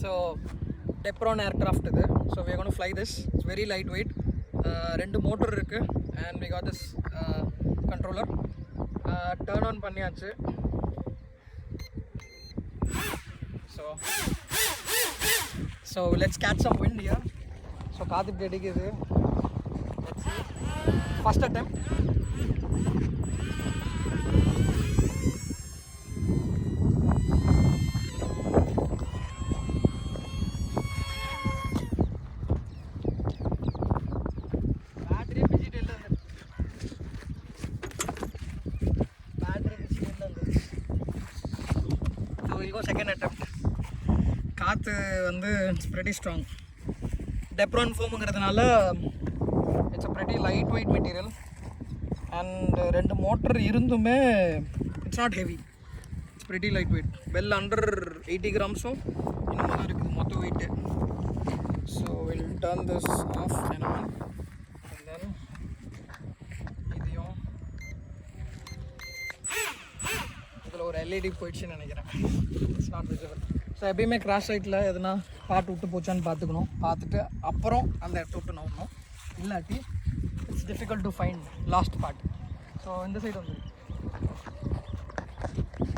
So டெப்ரான் aircraft இது. So we are going to fly this. It's very lightweight. ரெண்டு motor இருக்குது and we got this controller. Turn on பண்ணியாச்சு. So let's catch some wind here. So காற்று இப்படி அடிக்குது. Let's see. First attempt. Second attempt. காற்று வந்து it's pretty strong. Depron ஃபோமுங்கிறதுனால it's a pretty light weight material and ரெண்டு motor இருந்துமே it's not heavy. It's pretty light weight. Well under 80 கிராம்ஸும் இன்னும் தான் இருக்குது மொத்த weight. So will turn this off and on and then இதையும் இதில் ஒரு எல்இடி போயிடுச்சுன்னு நினைக்கிறேன். It's not visible. ஸோ எப்பயுமே கிராஸ் சைட்டில் எதுனா பாட்டு விட்டு போச்சான்னு பார்த்துக்கணும். பார்த்துட்டு அப்புறம் அந்த இடத்த விட்டு நோக்கணும். இல்லாட்டி it's difficult to find last part. So இந்த சைடு வந்து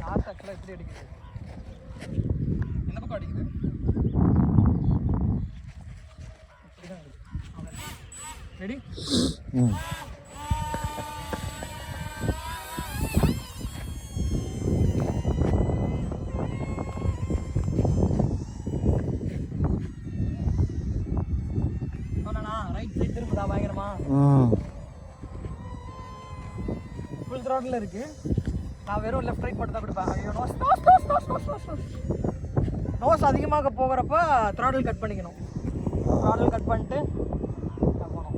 காற்று ஆக்சுவலாக எப்படி அடிக்குது, எந்த பக்கம் அடிக்குது, இப்படி தான் அடிக்குது. ரெடி? பயங்கரமா ஃபுல் த்ராட்டில் இருக்கு. நான் வெறும் லெஃப்ட் ரைட் மட்டும் தான் கொடுப்பேன். ஐயோ நோஸ் அதிகமாக போகிறப்ப த்ராட்டில் கட் பண்ணிக்கணும். த்ராட்டில் கட் பண்ணிட்டு போகணும்.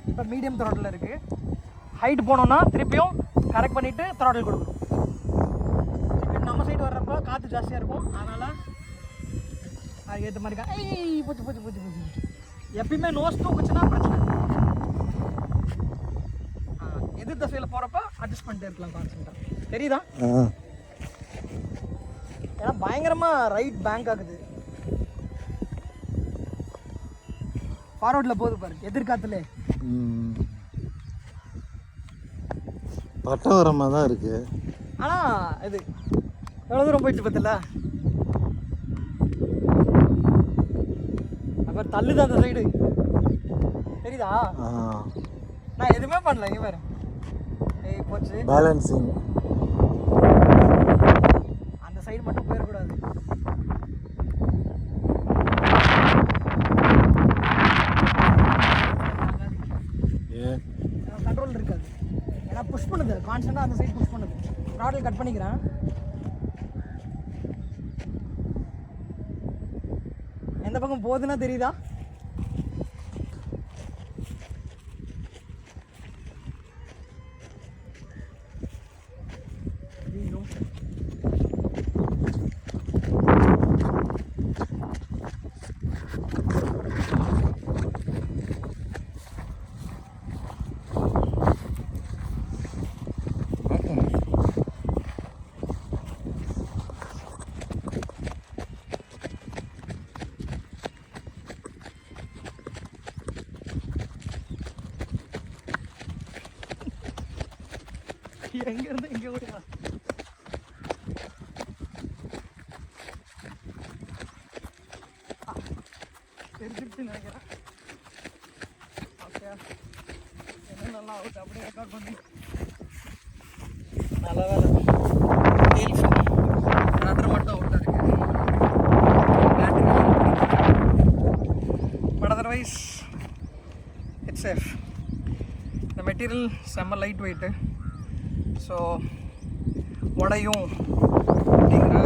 இப்போ மீடியம் த்ராட்டில் இருக்கு. ஹைட் போனோம்னா திருப்பியும் கரெக்ட் பண்ணிட்டு த்ராட்டில் கொடுக்கணும். இப்போ நம்ம சைடு வர்றப்ப காற்று ஜாஸ்தியாக இருக்கும். அதனால் அது ஏற்ற மாதிரி போச்சு போச்சு போச்சு போச்சு. எப்பயுமே நோஸ் தூக்குச்சுன்னா பிரச்சனை. எதிர் தசையில் போகிறப்ப அட்ஜஸ்ட் பண்ணிட்டே இருக்கலாம் கான்சென்ட்டாக. தெரியுதா? ஏன்னா பயங்கரமாக ரைட் பேங்க் ஆகுது. ஃபார்வர்டில் போகுது பாரு எதிர்காத்துல. பட்டவரமாக தான் இருக்கு. ஆனால் இது எவ்வளோ தூரம் போயிட்டு பார்த்தல. அப்புறம் தள்ளுது அந்த சைடு. தெரியுதா? நான் எதுவுமே பண்ணல. இங்கே பாரு. ஏய் போச்சு பேலன்சிங். அந்த சைடு மட்டும் போயிடக்கூடாது. கண்ட்ரோல் இருக்காது. ஏன்னா புஷ் பண்ணுது கான்ஸ்டன்ட்டாக. அந்த சைடு புஷ் பண்ணுது. த்ராட்டில் கட் பண்ணிக்கிறேன். எந்த பக்கம் போகுதுன்னா தெரியுதா? எங்கேருந்து எங்கே ஓடினா தெரிஞ்சிருச்சுன்னு நினைக்கிறேன். ஓகே, என்ன நல்லா அவுட் அப்படியே ரெக்கார்ட் பண்ணி நல்ல வேலை. ரட்டர் மட்டும் அவுட்டாக இருக்கு. But otherwise it's safe. இந்த மெட்டீரியல் செம்ம லைட் வெயிட்டு. ஸோ உடையும் அப்படிங்கிற